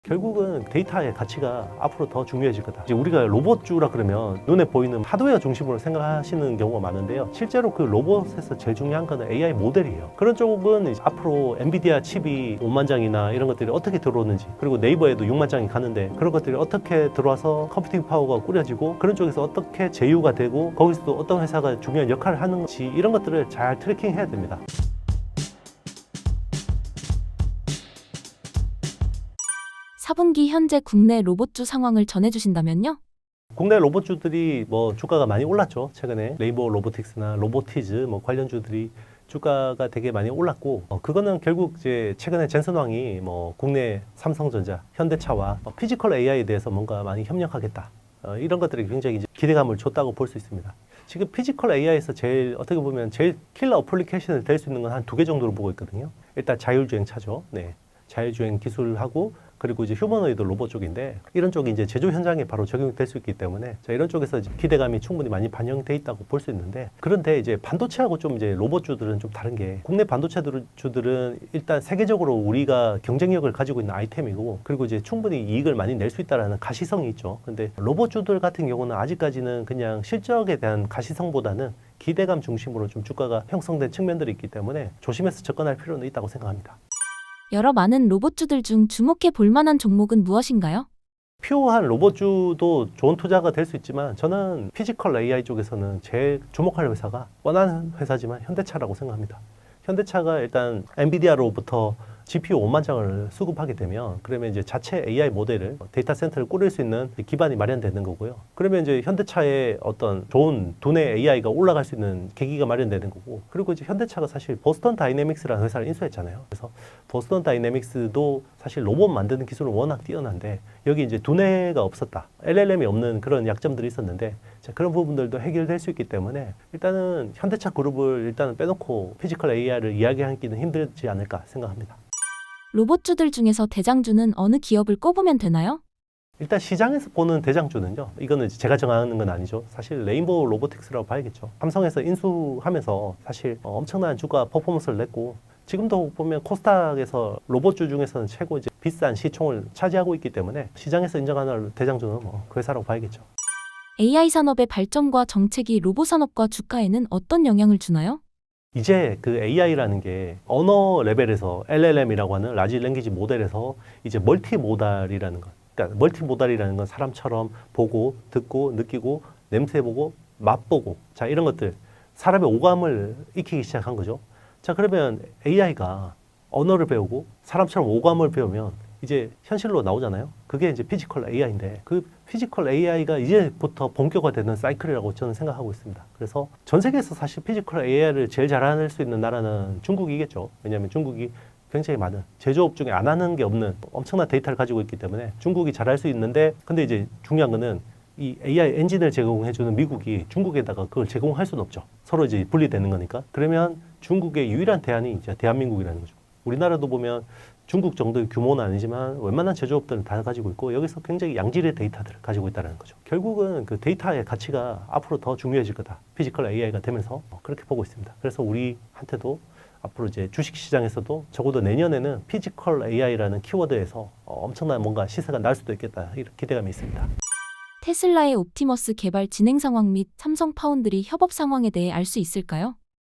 결국은 데이터의 가치가 앞으로 더 중요해질 거다. 이제 우리가 로봇주라 그러면 눈에 보이는 하드웨어 중심으로 생각하시는 경우가 많은데요. 실제로 그 로봇에서 제일 중요한 거는 AI 모델이에요. 그런 쪽은 이제 앞으로 엔비디아 칩이 5만 장이나 이런 것들이 어떻게 들어오는지, 그리고 네이버에도 6만 장이 가는데 그런 것들이 어떻게 들어와서 컴퓨팅 파워가 꾸려지고 그런 쪽에서 어떻게 제휴가 되고 거기서도 어떤 회사가 중요한 역할을 하는지 이런 것들을 잘 트래킹해야 됩니다. 4분기 현재 국내 로봇주 상황을 전해주신다면요? 국내 로봇주들이 주가가 많이 올랐죠. 최근에 레인보우 로보틱스나 로보티즈 관련주들이 주가가 되게 많이 올랐고, 그거는 결국 이제 최근에 젠슨 왕이 국내 삼성전자, 현대차와 피지컬 AI에 대해서 뭔가 많이 협력하겠다. 이런 것들이 굉장히 이제 기대감을 줬다고 볼 수 있습니다. 지금 피지컬 AI에서 제일 어떻게 보면 제일 킬러 어플리케이션이 될 수 있는 건 한 2개 정도로 보고 있거든요. 일단 자율주행차죠. 네. 자율주행 기술하고 그리고 이제 휴머노이드 로봇 쪽인데 이런 쪽이 이제 제조 현장에 바로 적용될 수 있기 때문에 이런 쪽에서 이제 기대감이 충분히 많이 반영돼 있다고 볼 수 있는데, 그런데 이제 반도체하고 좀 이제 로봇주들은 좀 다른 게, 국내 반도체주들은 일단 세계적으로 우리가 경쟁력을 가지고 있는 아이템이고, 그리고 이제 충분히 이익을 많이 낼 수 있다라는 가시성이 있죠. 근데 로봇주들 같은 경우는 아직까지는 그냥 실적에 대한 가시성보다는 기대감 중심으로 좀 주가가 형성된 측면들이 있기 때문에 조심해서 접근할 필요는 있다고 생각합니다. 여러 많은 로봇주들 중 주목해 볼 만한 종목은 무엇인가요? 퓨어한 로봇주도 좋은 투자가 될 수 있지만, 저는 피지컬 AI 쪽에서는 제일 주목할 회사가 뻔한 회사지만 현대차라고 생각합니다. 현대차가 일단 엔비디아로부터 GPU 5만 장을 수급하게 되면, 그러면 이제 자체 AI 모델을 데이터 센터를 꾸릴 수 있는 기반이 마련되는 거고요. 그러면 이제 현대차의 어떤 좋은 두뇌 AI가 올라갈 수 있는 계기가 마련되는 거고, 그리고 이제 현대차가 사실 보스턴 다이내믹스라는 회사를 인수했잖아요. 그래서 보스턴 다이내믹스도 사실 로봇 만드는 기술은 워낙 뛰어난데, 여기 이제 두뇌가 없었다, LLM이 없는 그런 약점들이 있었는데, 그런 부분들도 해결될 수 있기 때문에 일단은 현대차 그룹을 일단은 빼놓고 피지컬 AI를 이야기하기는 힘들지 않을까 생각합니다. 로봇주들 중에서 대장주는 어느 기업을 꼽으면 되나요? 일단 시장에서 보는 대장주는요, 이거는 제가 정하는 건 아니죠. 사실 레인보우 로보틱스라고 봐야겠죠. 삼성에서 인수하면서 사실 엄청난 주가 퍼포먼스를 냈고, 지금도 보면 코스닥에서 로봇주 중에서는 최고 이제 비싼 시총을 차지하고 있기 때문에 시장에서 인정하는 대장주는 그 회사라고 봐야겠죠. AI 산업의 발전과 정책이 로봇 산업과 주가에는 어떤 영향을 주나요? 이제 그 AI라는 게 언어 레벨에서 LLM이라고 하는 라지 랭귀지 모델에서 이제 멀티모달이라는 것. 그러니까 멀티모달이라는 건 사람처럼 보고, 듣고, 느끼고, 냄새 보고, 맛보고, 자, 이런 것들, 사람의 오감을 익히기 시작한 거죠. 자, 그러면 AI가 언어를 배우고 사람처럼 오감을 배우면 이제 현실로 나오잖아요. 그게 이제 피지컬 AI인데, 그 피지컬 AI가 이제부터 본격화되는 사이클이라고 저는 생각하고 있습니다. 그래서 전 세계에서 사실 피지컬 AI를 제일 잘할 수 있는 나라는 중국이겠죠. 왜냐하면 중국이 굉장히 많은 제조업 중에 안 하는 게 없는 엄청난 데이터를 가지고 있기 때문에 중국이 잘할 수 있는데, 근데 이제 중요한 거는 이 AI 엔진을 제공해주는 미국이 중국에다가 그걸 제공할 수는 없죠. 서로 이제 분리되는 거니까. 그러면 중국의 유일한 대안이 이제 대한민국이라는 거죠. 우리나라도 보면 중국 정도의 규모는 아니지만 웬만한 제조업들은 다 가지고 있고, 여기서 굉장히 양질의 데이터들을 가지고 있다는 거죠. 결국은 그 데이터의 가치가 앞으로 더 중요해질 거다. 피지컬 AI가 되면서 그렇게 보고 있습니다. 그래서 우리한테도 앞으로 이제 주식시장에서도 적어도 내년에는 피지컬 AI라는 키워드에서 엄청난 뭔가 시세가 날 수도 있겠다, 이런 기대감이 있습니다. 테슬라의 옵티머스 개발 진행 상황 및 삼성 파운드리 협업 상황에 대해 알 수 있을까요?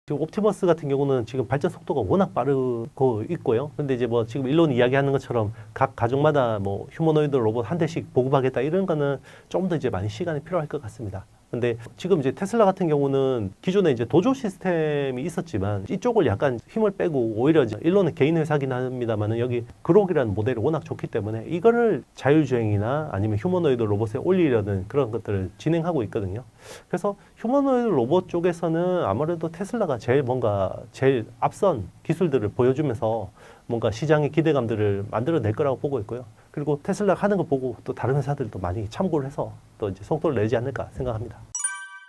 지금 옵티머스 같은 경우는 지금 발전 속도가 워낙 빠르고 있고요. 근데 이제 지금 일론 이야기하는 것처럼 각 가족마다 휴머노이드 로봇 한 대씩 보급하겠다, 이런 거는 좀 더 이제 많이 시간이 필요할 것 같습니다. 근데 지금 이제 테슬라 같은 경우는 기존에 이제 도조 시스템이 있었지만 이쪽을 약간 힘을 빼고 오히려 이제 일론은 개인 회사긴 합니다만은 여기 그록이라는 모델이 워낙 좋기 때문에 이거를 자율주행이나 아니면 휴머노이드 로봇에 올리려는 그런 것들을 진행하고 있거든요. 그래서 휴머노이드 로봇 쪽에서는 아무래도 테슬라가 제일 앞선 기술들을 보여주면서 뭔가 시장의 기대감들을 만들어낼 거라고 보고 있고요. 그리고 테슬라가 하는 거 보고 또 다른 회사들도 많이 참고를 해서 또 이제 속도를 내지 않을까 생각합니다.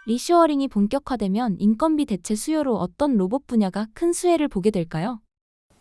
리쇼어링이 본격화되면 인건비 대체 수요로 어떤 로봇 분야가 큰 수혜를 보게 될까요?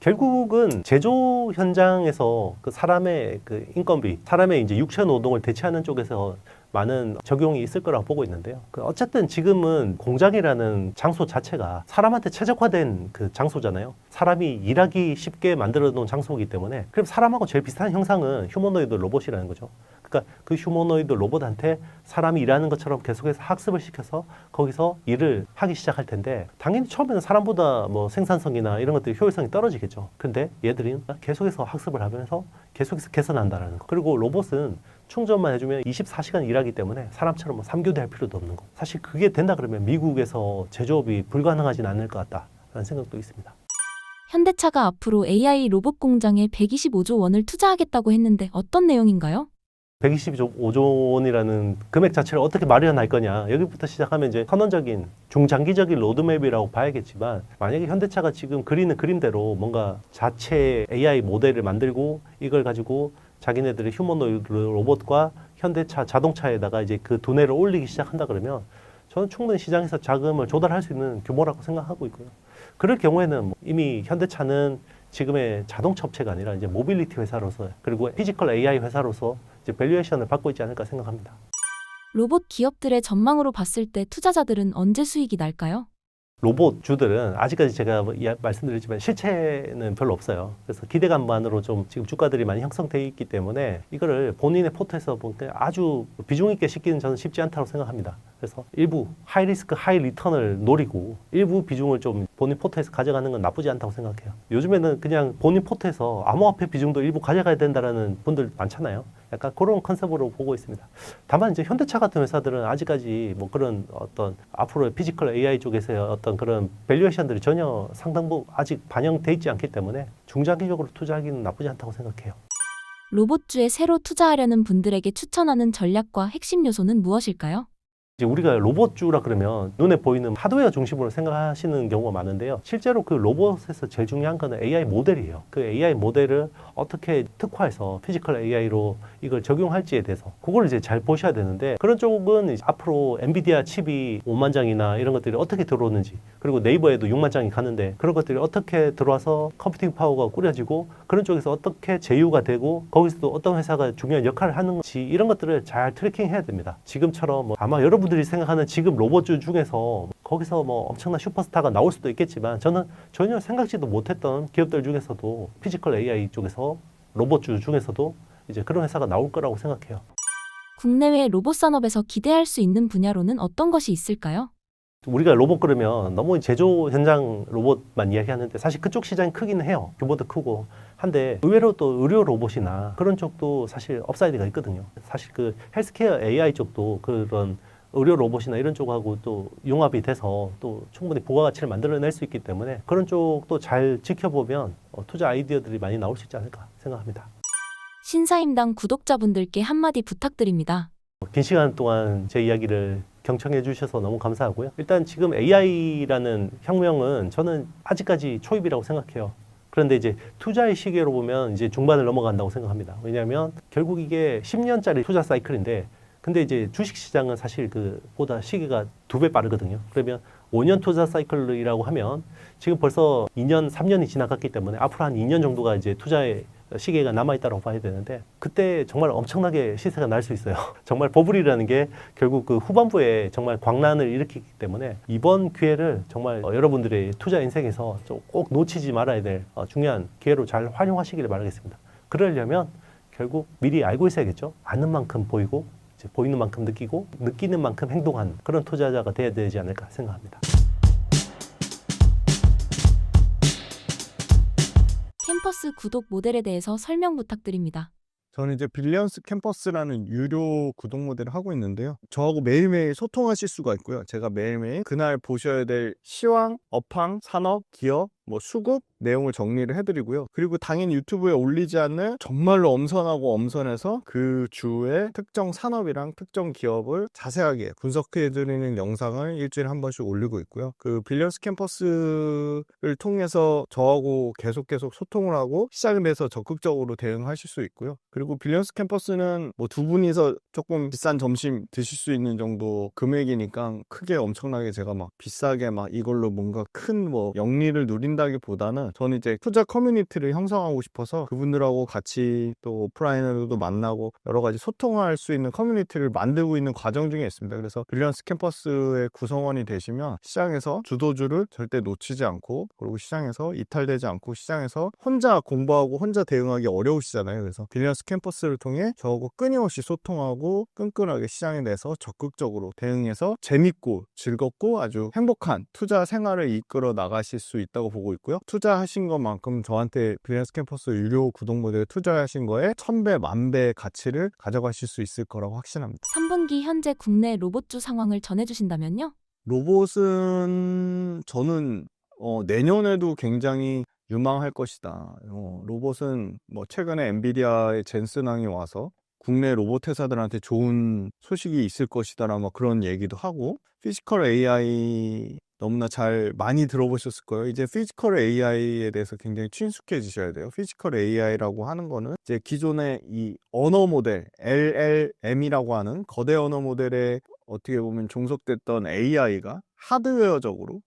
결국은 제조 현장에서 그 사람의 그 인건비, 사람의 이제 육체 노동을 대체하는 쪽에서 많은 적용이 있을 거라고 보고 있는데요. 어쨌든 지금은 공장이라는 장소 자체가 사람한테 최적화된 그 장소잖아요. 사람이 일하기 쉽게 만들어 놓은 장소이기 때문에 그럼 사람하고 제일 비슷한 형상은 휴머노이드 로봇이라는 거죠. 그러니까 그 휴머노이드 로봇한테 사람이 일하는 것처럼 계속해서 학습을 시켜서 거기서 일을 하기 시작할 텐데 당연히 처음에는 사람보다 뭐 생산성이나 이런 것들이 효율성이 떨어지겠죠. 근데 얘들이 계속해서 학습을 하면서 계속해서 개선한다라는 거. 그리고 로봇은 충전만 해주면 24시간 일하기 때문에 사람처럼 뭐 3교대 할 필요도 없는 거. 사실 그게 된다 그러면 미국에서 제조업이 불가능하진 않을 것 같다라는 생각도 있습니다. 현대차가 앞으로 AI 로봇 공장에 125조 원을 투자하겠다고 했는데 어떤 내용인가요? 125조 원이라는 금액 자체를 어떻게 마련할 거냐. 여기부터 시작하면 이제 선언적인 중장기적인 로드맵이라고 봐야겠지만 만약에 현대차가 지금 그리는 그림대로 뭔가 자체 AI 모델을 만들고 이걸 가지고 자기네들의 휴머노이드 로봇과 현대차 자동차에다가 이제 그 두뇌를 올리기 시작한다 그러면 저는 충분히 시장에서 자금을 조달할 수 있는 규모라고 생각하고 있고요. 그럴 경우에는 뭐 이미 현대차는 지금의 자동차 업체가 아니라 이제 모빌리티 회사로서 그리고 피지컬 AI 회사로서 이제 밸류에이션을 받고 있지 않을까 생각합니다. 로봇 기업들의 전망으로 봤을 때 투자자들은 언제 수익이 날까요? 로봇주들은 아직까지 제가 말씀드렸지만 실체는 별로 없어요. 그래서 기대감만으로 좀 지금 주가들이 많이 형성되어 있기 때문에 이거를 본인의 포트에서 보니까 아주 비중 있게 시키는 저는 쉽지 않다고 생각합니다. 그래서 일부 하이 리스크 하이 리턴을 노리고 일부 비중을 좀 본인 포트에서 가져가는 건 나쁘지 않다고 생각해요. 요즘에는 그냥 본인 포트에서 암호화폐 비중도 일부 가져가야 된다라는 분들 많잖아요. 약간 그런 컨셉으로 보고 있습니다. 다만 이제 현대차 같은 회사들은 아직까지 뭐 그런 어떤 앞으로의 피지컬 AI 쪽에서의 어떤 그런 밸류에이션들이 전혀 상당부 아직 반영돼 있지 않기 때문에 중장기적으로 투자하기는 나쁘지 않다고 생각해요. 로봇주에 새로 투자하려는 분들에게 추천하는 전략과 핵심 요소는 무엇일까요? 이제 우리가 로봇주라 그러면 눈에 보이는 하드웨어 중심으로 생각하시는 경우가 많은데요. 실제로 그 로봇에서 제일 중요한 거는 AI 모델이에요. 그 AI 모델을 어떻게 특화해서 피지컬 AI로 이걸 적용할지에 대해서 그걸 이제 잘 보셔야 되는데 그런 쪽은 이제 앞으로 엔비디아 칩이 5만 장이나 이런 것들이 어떻게 들어오는지 그리고 네이버에도 6만 장이 가는데 그런 것들이 어떻게 들어와서 컴퓨팅 파워가 꾸려지고 그런 쪽에서 어떻게 제휴가 되고 거기서도 어떤 회사가 중요한 역할을 하는지 이런 것들을 잘 트래킹해야 됩니다. 지금처럼 뭐 아마 여러분들이 생각하는 지금 로봇주 중에서 거기서 뭐 엄청난 슈퍼스타가 나올 수도 있겠지만 저는 전혀 생각지도 못했던 기업들 중에서도 피지컬 AI 쪽에서 로봇주 중에서도 이제 그런 회사가 나올 거라고 생각해요. 국내외 로봇 산업에서 기대할 수 있는 분야로는 어떤 것이 있을까요? 우리가 로봇 그러면 너무 제조 현장 로봇만 이야기하는데 사실 그쪽 시장이 크기는 해요. 규모도 크고 한데 의외로 또 의료 로봇이나 그런 쪽도 사실 업사이드가 있거든요. 사실 그 헬스케어 AI 쪽도 그런 의료 로봇이나 이런 쪽하고 또 융합이 돼서 또 충분히 부가가치를 만들어낼 수 있기 때문에 그런 쪽도 잘 지켜보면 투자 아이디어들이 많이 나올 수 있지 않을까 생각합니다. 신사임당 구독자분들께 한마디 부탁드립니다. 긴 시간 동안 제 이야기를 경청해 주셔서 너무 감사하고요. 일단 지금 AI라는 혁명은 저는 아직까지 초입이라고 생각해요. 그런데 이제 투자의 시계로 보면 이제 중반을 넘어간다고 생각합니다. 왜냐하면 결국 이게 10년짜리 투자 사이클인데 근데 이제 주식 시장은 사실 그보다 시기가 2배 빠르거든요. 그러면 5년 투자 사이클이라고 하면 지금 벌써 2년, 3년이 지나갔기 때문에 앞으로 한 2년 정도가 이제 투자의 시기가 남아있다고 봐야 되는데 그때 정말 엄청나게 시세가 날 수 있어요. 정말 버블이라는 게 결국 그 후반부에 정말 광란을 일으키기 때문에 이번 기회를 정말 여러분들의 투자 인생에서 꼭 놓치지 말아야 될 중요한 기회로 잘 활용하시기를 바라겠습니다. 그러려면 결국 미리 알고 있어야겠죠. 아는 만큼 보이고 이제 보이는 만큼 느끼고 느끼는 만큼 행동하는 그런 투자자가 돼야 되지 않을까 생각합니다. 캠퍼스 구독 모델에 대해서 설명 부탁드립니다. 저는 이제 빌리언스 캠퍼스라는 유료 구독 모델을 하고 있는데요. 저하고 매일매일 소통하실 수가 있고요. 제가 매일매일 그날 보셔야 될 시황, 업황, 산업, 기업, 뭐 수급 내용을 정리를 해드리고요. 그리고 당연히 유튜브에 올리지 않는 정말로 엄선하고 엄선해서 그 주의 특정 산업이랑 특정 기업을 자세하게 분석해드리는 영상을 일주일에 한 번씩 올리고 있고요. 그 빌리언스 캠퍼스를 통해서 저하고 계속 소통을 하고 시장에 대해서 적극적으로 대응하실 수 있고요. 그리고 빌리언스 캠퍼스는 뭐 두 분이서 조금 비싼 점심 드실 수 있는 정도 금액이니까 크게 엄청나게 제가 막 비싸게 막 이걸로 뭔가 큰 뭐 영리를 누리는 드린다기보다는 저는 이제 투자 커뮤니티를 형성하고 싶어서 그분들하고 같이 또 오프라인으로도 만나고 여러 가지 소통할 수 있는 커뮤니티를 만들고 있는 과정 중에 있습니다. 그래서 밸런스 캠퍼스의 구성원이 되시면 시장에서 주도주를 절대 놓치지 않고, 그리고 시장에서 이탈되지 않고, 시장에서 혼자 공부하고 혼자 대응하기 어려우시잖아요. 그래서 밸런스 캠퍼스를 통해 저하고 끊임없이 소통하고 끈끈하게 시장에 대해서 적극적으로 대응해서 재밌고 즐겁고 아주 행복한 투자 생활을 이끌어 나가실 수 있다고 보고 있고요. 투자하신 것만큼 저한테 밸런스 캠퍼스 유료 구독 모델에 투자하신 거에 1000배, 만배의 가치를 가져가실 수 있을 거라고 확신합니다. 3분기 현재 국내 로봇주 상황을 전해주신다면요? 로봇은 저는 내년에도 굉장히 유망할 것이다. 로봇은 뭐 최근에 엔비디아의 젠슨왕이 와서 국내 로봇 회사들한테 좋은 소식이 있을 것이다라는 뭐 그런 얘기도 하고, 피지컬 AI 너무나 잘 많이 들어보셨을 거예요. 이제 피지컬 AI에 대해서 굉장히 친숙해지셔야 돼요. 피지컬 AI라고 하는 거는 이제 기존의 이 언어 모델 LLM이라고 하는 거대 언어 모델에 어떻게 보면 종속됐던 AI가 하드웨어적으로,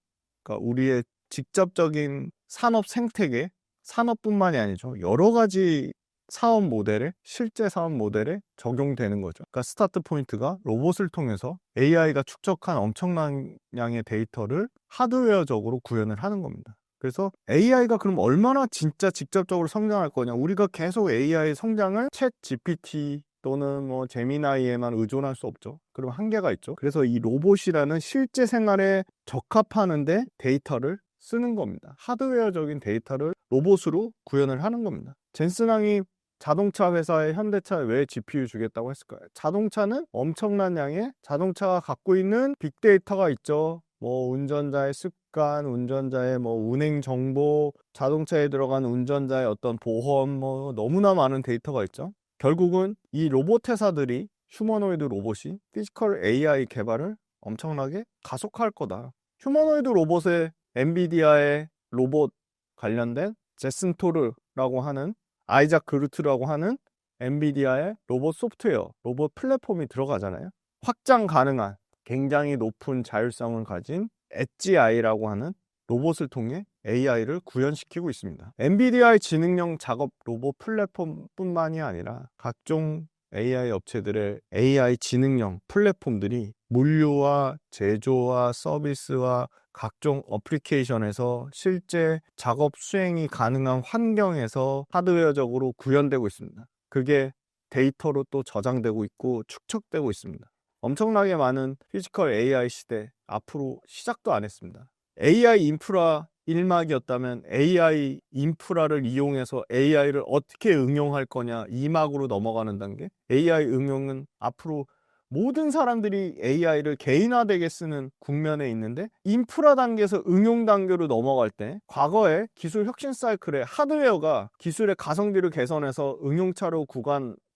그러니까 우리의 직접적인 산업 생태계, 산업뿐만이 아니죠, 여러 가지 사업 모델에, 실제 사업 모델에 적용되는 거죠. 그러니까 스타트 포인트가 로봇을 통해서 AI가 축적한 엄청난 양의 데이터를 하드웨어적으로 구현을 하는 겁니다. 그래서 AI가 그럼 얼마나 진짜 직접적으로 성장할 거냐, 우리가 계속 AI 성장을 챗 GPT 또는 뭐 제미나이에만 의존할 수 없죠. 그럼 한계가 있죠. 그래서 이 로봇이라는 실제 생활에 적합하는데 데이터를 쓰는 겁니다. 하드웨어적인 데이터를 로봇으로 구현을 하는 겁니다. 젠슨왕이 자동차 회사에 현대차에 왜 GPU 주겠다고 했을까요? 자동차는 엄청난 양의 자동차가 갖고 있는 빅데이터가 있죠. 뭐 운전자의 습관, 운전자의 뭐 운행 정보, 자동차에 들어간 운전자의 어떤 보험, 뭐 너무나 많은 데이터가 있죠. 결국은 이 로봇 회사들이, 휴머노이드 로봇이 피지컬 AI 개발을 엄청나게 가속할 거다. 휴머노이드 로봇에 엔비디아의 로봇 관련된 제슨 토르라고 하는, 아이작 그루트라고 하는 엔비디아의 로봇 소프트웨어, 로봇 플랫폼이 들어가잖아요. 확장 가능한 굉장히 높은 자율성을 가진 엣지AI라고 하는 로봇을 통해 AI를 구현시키고 있습니다. 엔비디아의 지능형 작업 로봇 플랫폼뿐만이 아니라 각종 AI 업체들의 AI 지능형 플랫폼들이 물류와 제조와 서비스와 각종 어플리케이션에서 실제 작업 수행이 가능한 환경에서 하드웨어적으로 구현되고 있습니다. 그게 데이터로 또 저장되고 있고 축적되고 있습니다. 엄청나게 많은 피지컬 AI 시대, 앞으로 시작도 안 했습니다. AI 인프라 1막이었다면 AI 인프라를 이용해서 AI를 어떻게 응용할 거냐 2막으로 넘어가는 단계. AI 응용은 앞으로 모든 사람들이 AI를 개인화되게 쓰는 국면에 있는데, 인프라 단계에서 응용 단계로 넘어갈 때 과거에 기술 혁신 사이클에 하드웨어가 기술의 가성비를 개선해서 응용차로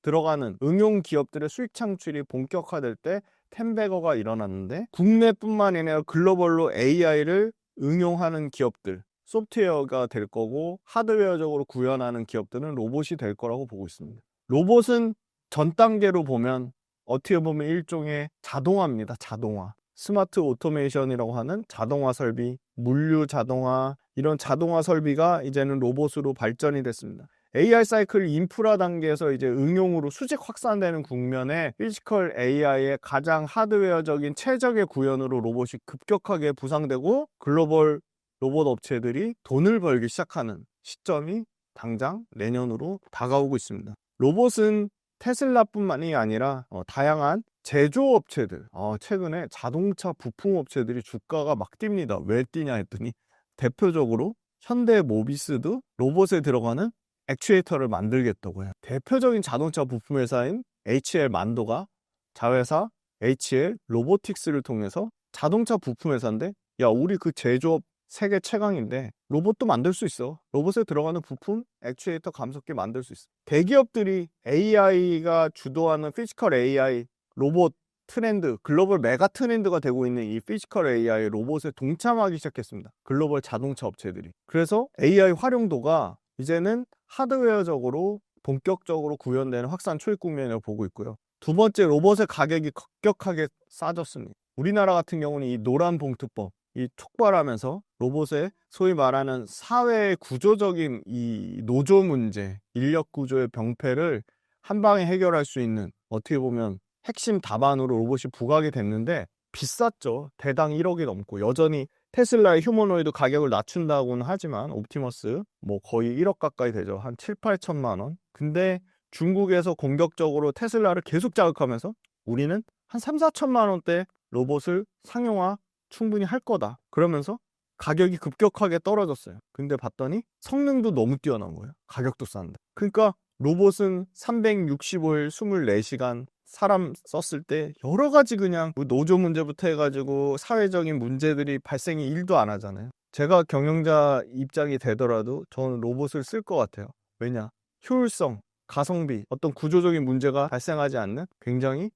들어가는 응용 기업들의 수익 창출이 본격화될 때 텐베거가 일어났는데, 국내뿐만 아니라 글로벌로 AI를 응용하는 기업들, 소프트웨어가 될 거고 하드웨어적으로 구현하는 기업들은 로봇이 될 거라고 보고 있습니다. 로봇은 전 단계로 보면 어떻게 보면 일종의 자동화입니다. 자동화. 스마트 오토메이션이라고 하는 자동화 설비, 물류 자동화, 이런 자동화 설비가 이제는 로봇으로 발전이 됐습니다. AI 사이클 인프라 단계에서 이제 응용으로 수직 확산되는 국면에 피지컬 AI의 가장 하드웨어적인 최적의 구현으로 로봇이 급격하게 부상되고 글로벌 로봇 업체들이 돈을 벌기 시작하는 시점이 당장 내년으로 다가오고 있습니다. 로봇은 테슬라뿐만이 아니라 다양한 제조업체들, 최근에 자동차 부품업체들이 주가가 막 뜁니다. 왜 뛰냐 했더니 대표적으로 현대모비스도 로봇에 들어가는 액추에이터를 만들겠다고 해요. 대표적인 자동차 부품 회사인 HL 만도가 자회사 HL 로보틱스를 통해서 자동차 부품 회사인데, 야, 우리 그 제조업 세계 최강인데 로봇도 만들 수 있어. 로봇에 들어가는 부품, 액추에이터, 감속기 만들 수 있어. 대기업들이 AI가 주도하는 피지컬 AI 로봇 트렌드, 글로벌 메가 트렌드가 되고 있는 이 피지컬 AI 로봇에 동참하기 시작했습니다. 글로벌 자동차 업체들이. 그래서 AI 활용도가 이제는 하드웨어적으로 본격적으로 구현되는 확산 초입 국면을 보고 있고요. 두 번째, 로봇의 가격이 급격하게 싸졌습니다. 우리나라 같은 경우는 이 노란 봉투법, 이 촉발하면서 로봇의 소위 말하는 사회의 구조적인 이 노조 문제, 인력 구조의 병폐를 한 방에 해결할 수 있는 어떻게 보면 핵심 답안으로 로봇이 부각이 됐는데 비쌌죠. 대당 1억이 넘고 여전히 테슬라의 휴머노이드 가격을 낮춘다고는 하지만 옵티머스 뭐 거의 1억 가까이 되죠. 한 7, 8천만 원. 근데 중국에서 공격적으로 테슬라를 계속 자극하면서 우리는 한 3, 4천만 원대 로봇을 상용화 충분히 할 거다. 그러면서 가격이 급격하게 떨어졌어요. 근데 봤더니 성능도 너무 뛰어난 거예요. 가격도 싼데. 그러니까 로봇은 365일 24시간 사람 썼을 때 여러 가지 그냥 뭐 노조 문제부터 해가지고 사회적인 문제들이 발생이 1도 안 하잖아요. 제가 경영자 입장이 되더라도 저는 로봇을 쓸 것 같아요. 왜냐? 효율성, 가성비, 어떤 구조적인 문제가 발생하지 않는 굉장히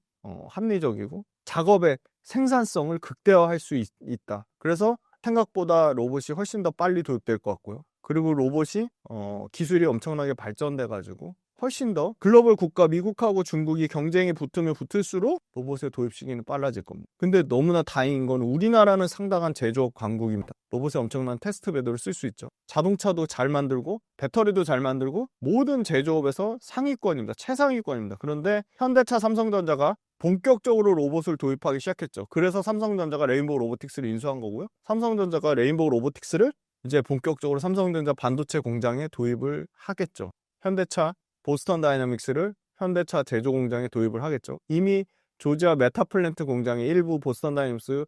합리적이고 작업의 생산성을 극대화할 수 있다. 그래서 생각보다 로봇이 훨씬 더 빨리 도입될 것 같고요. 그리고 로봇이 기술이 엄청나게 발전돼 가지고 훨씬 더 글로벌 국가 미국하고 중국이 경쟁에 붙으면 붙을수록 로봇의 도입 시기는 빨라질 겁니다. 근데 너무나 다행인 건 우리나라는 상당한 제조업 강국입니다. 로봇에 엄청난 테스트 베드를 쓸 수 있죠. 자동차도 잘 만들고 배터리도 잘 만들고 모든 제조업에서 상위권입니다. 최상위권입니다. 그런데 현대차, 삼성전자가 본격적으로 로봇을 도입하기 시작했죠. 그래서 삼성전자가 레인보우 로보틱스를 인수한 거고요. 삼성전자가 레인보우 로보틱스를 이제 본격적으로 삼성전자 반도체 공장에 도입을 하겠죠. 현대차 보스턴 다이나믹스를 현대차 제조 공장에 도입을 하겠죠. 이미 조지아 메타플랜트 공장에 일부 보스턴 다이나믹스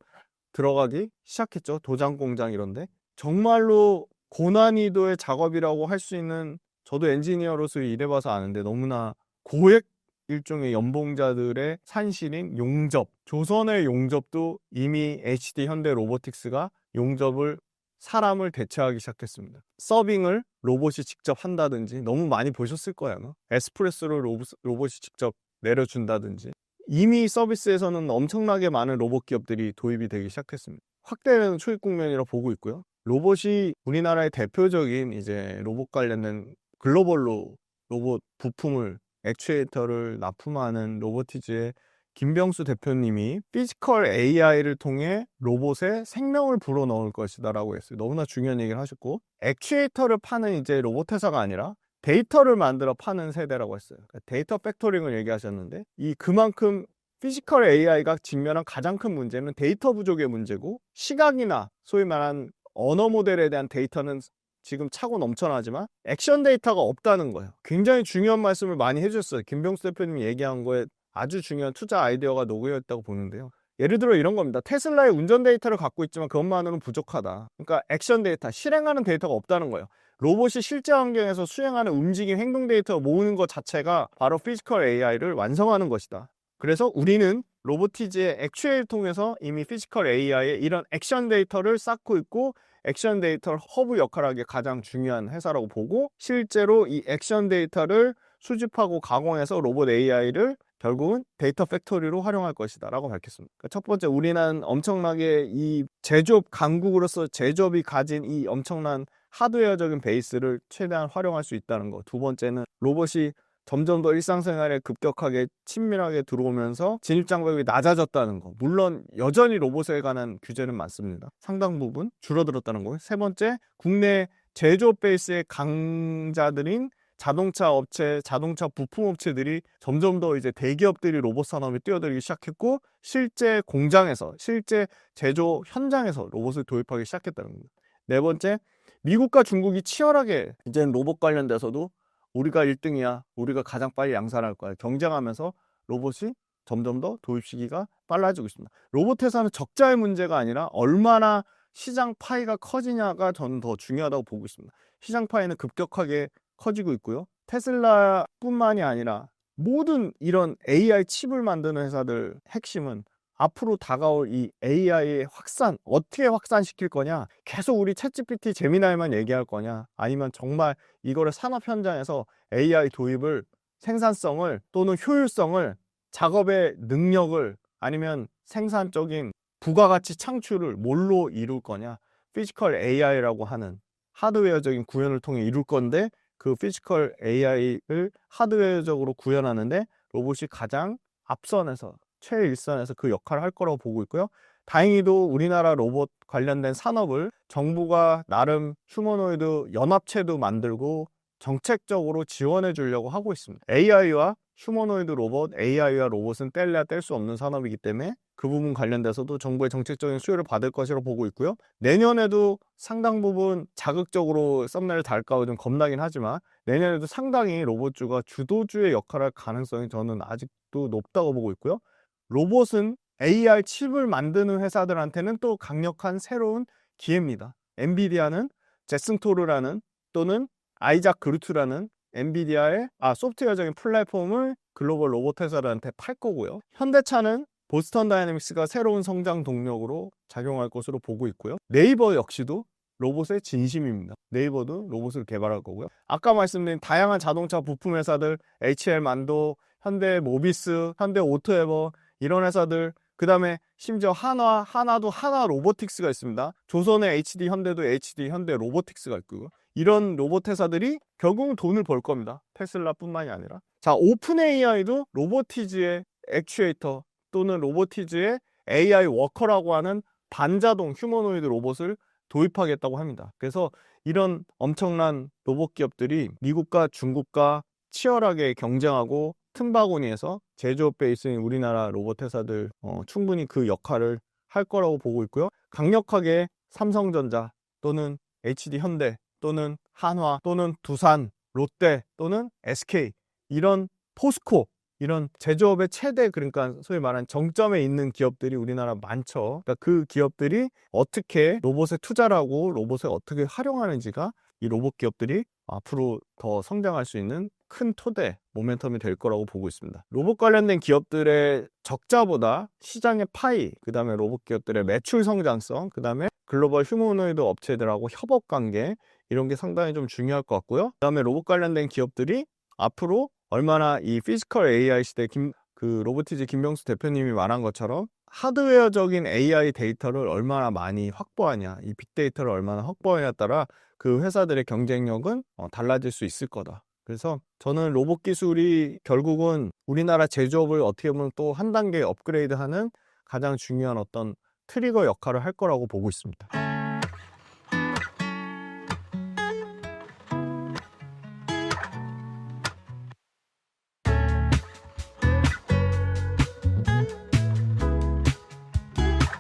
들어가기 시작했죠. 도장 공장 이런데. 정말로 고난이도의 작업이라고 할 수 있는, 저도 엔지니어로서 일해봐서 아는데 너무나 고액 일종의 연봉자들의 산실인 용접. 조선의 용접도 이미 HD 현대 로보틱스가 용접을 사람을 대체하기 시작했습니다. 서빙을 로봇이 직접 한다든지, 너무 많이 보셨을 거예요. 에스프레소를 로봇이 직접 내려준다든지. 이미 서비스에서는 엄청나게 많은 로봇 기업들이 도입이 되기 시작했습니다. 확대되는 초입 국면이라 보고 있고요. 로봇이 우리나라의 대표적인 이제 로봇 관련된 글로벌로 로봇 부품을 액추에이터를 납품하는 로보티즈의 김병수 대표님이 피지컬 AI를 통해 로봇에 생명을 불어넣을 것이다 라고 했어요. 너무나 중요한 얘기를 하셨고, 액추에이터를 파는 이제 로봇 회사가 아니라 데이터를 만들어 파는 세대라고 했어요. 그러니까 데이터 팩토링을 얘기하셨는데, 그만큼 피지컬 AI가 직면한 가장 큰 문제는 데이터 부족의 문제고, 시각이나 소위 말한 언어 모델에 대한 데이터는 지금 차고 넘쳐나지만 액션 데이터가 없다는 거예요. 굉장히 중요한 말씀을 많이 해주셨어요. 김병수 대표님이 얘기한 거에 아주 중요한 투자 아이디어가 녹여 있다고 보는데요. 예를 들어 이런 겁니다. 테슬라의 운전 데이터를 갖고 있지만 그것만으로는 부족하다. 그러니까 액션 데이터, 실행하는 데이터가 없다는 거예요. 로봇이 실제 환경에서 수행하는 움직임, 행동 데이터를 모으는 것 자체가 바로 피지컬 AI를 완성하는 것이다. 그래서 우리는 로보티즈의 액추에이를 통해서 이미 피지컬 AI의 이런 액션 데이터를 쌓고 있고, 액션 데이터를 허브 역할을 하기에 가장 중요한 회사라고 보고, 실제로 이 액션 데이터를 수집하고 가공해서 로봇 AI를 결국은 데이터 팩토리로 활용할 것이다 라고 밝혔습니다. 그러니까 첫 번째, 우리는 엄청나게 이 제조업 강국으로서 제조업이 가진 이 엄청난 하드웨어적인 베이스를 최대한 활용할 수 있다는 거. 두 번째는 로봇이 점점 더 일상생활에 급격하게 친밀하게 들어오면서 진입장벽이 낮아졌다는 거. 물론 여전히 로봇에 관한 규제는 많습니다. 상당 부분 줄어들었다는 거예요. 세 번째, 국내 제조업 베이스의 강자들인 자동차 업체, 자동차 부품 업체들이 점점 더 이제 대기업들이 로봇 산업에 뛰어들기 시작했고, 실제 공장에서, 실제 제조 현장에서 로봇을 도입하기 시작했다는 겁니다. 네 번째, 미국과 중국이 치열하게 이제는 로봇 관련돼서도 우리가 1등이야, 우리가 가장 빨리 양산할 거야, 경쟁하면서 로봇이 점점 더 도입 시기가 빨라지고 있습니다. 로봇 회사는 적자의 문제가 아니라 얼마나 시장 파이가 커지냐가 저는 더 중요하다고 보고 있습니다. 시장 파이는 급격하게 커지고 있고요. 테슬라뿐만이 아니라 모든 이런 AI 칩을 만드는 회사들 핵심은 앞으로 다가올 이 AI의 확산, 어떻게 확산시킬 거냐, 계속 우리 챗GPT, 제미나이만 얘기할 거냐, 아니면 정말 이거를 산업 현장에서 AI 도입을, 생산성을 또는 효율성을, 작업의 능력을, 아니면 생산적인 부가가치 창출을 뭘로 이룰 거냐, 피지컬 AI라고 하는 하드웨어적인 구현을 통해 이룰 건데, 그 피지컬 AI를 하드웨어적으로 구현하는데 로봇이 가장 앞선에서, 최일선에서 그 역할을 할 거라고 보고 있고요. 다행히도 우리나라 로봇 관련된 산업을 정부가 나름 휴머노이드 연합체도 만들고 정책적으로 지원해 주려고 하고 있습니다. AI와 휴머노이드 로봇, AI와 로봇은 뗄래야 뗄 수 없는 산업이기 때문에 그 부분 관련돼서도 정부의 정책적인 수요를 받을 것이라고 보고 있고요. 내년에도 상당 부분 자극적으로 썸네일을 달까 좀 겁나긴 하지만 내년에도 상당히 로봇주가 주도주의 역할을 할 가능성이 저는 아직도 높다고 보고 있고요. 로봇은 AR 칩을 만드는 회사들한테는 또 강력한 새로운 기회입니다. 엔비디아는 제슨 토르라는 또는 아이작 그루트라는 엔비디아의 소프트웨어적인 플랫폼을 글로벌 로봇 회사들한테 팔 거고요. 현대차는 보스턴 다이내믹스가 새로운 성장 동력으로 작용할 것으로 보고 있고요. 네이버 역시도 로봇의 진심입니다. 네이버도 로봇을 개발할 거고요. 아까 말씀드린 다양한 자동차 부품 회사들, HL 만도, 현대 모비스, 현대 오토에버 이런 회사들, 그 다음에 심지어 하나도 하나 로보틱스가 있습니다. 조선의 HD 현대도 HD 현대 로보틱스가 있고요. 이런 로봇 회사들이 결국은 돈을 벌 겁니다. 테슬라뿐만이 아니라. 자, 오픈 AI도 로보티즈의 액추에이터 또는 로보티즈의 AI 워커라고 하는 반자동 휴머노이드 로봇을 도입하겠다고 합니다. 그래서 이런 엄청난 로봇 기업들이 미국과 중국과 치열하게 경쟁하고 틈바구니에서 제조업 베이스인 우리나라 로봇 회사들 충분히 그 역할을 할 거라고 보고 있고요. 강력하게 삼성전자 또는 HD 현대 또는 한화 또는 두산, 롯데 또는 SK 이런 포스코 이런 제조업의 최대 그러니까 소위 말하는 정점에 있는 기업들이 우리나라 많죠. 그러니까 그 기업들이 어떻게 로봇에 투자를 하고 로봇을 어떻게 활용하는지가 이 로봇 기업들이 앞으로 더 성장할 수 있는 큰 토대, 모멘텀이 될 거라고 보고 있습니다. 로봇 관련된 기업들의 적자보다 시장의 파이, 그 다음에 로봇 기업들의 매출 성장성, 그 다음에 글로벌 휴머노이드 업체들하고 협업 관계 이런 게 상당히 좀 중요할 것 같고요. 그 다음에 로봇 관련된 기업들이 앞으로 얼마나 이 피지컬 AI 시대 로보티즈 김병수 대표님이 말한 것처럼 하드웨어적인 AI 데이터를 얼마나 많이 확보하냐, 이 빅데이터를 얼마나 확보하냐에 따라 그 회사들의 경쟁력은 달라질 수 있을 거다. 그래서 저는 로봇 기술이 결국은 우리나라 제조업을 어떻게 보면 또 한 단계 업그레이드하는 가장 중요한 어떤 트리거 역할을 할 거라고 보고 있습니다.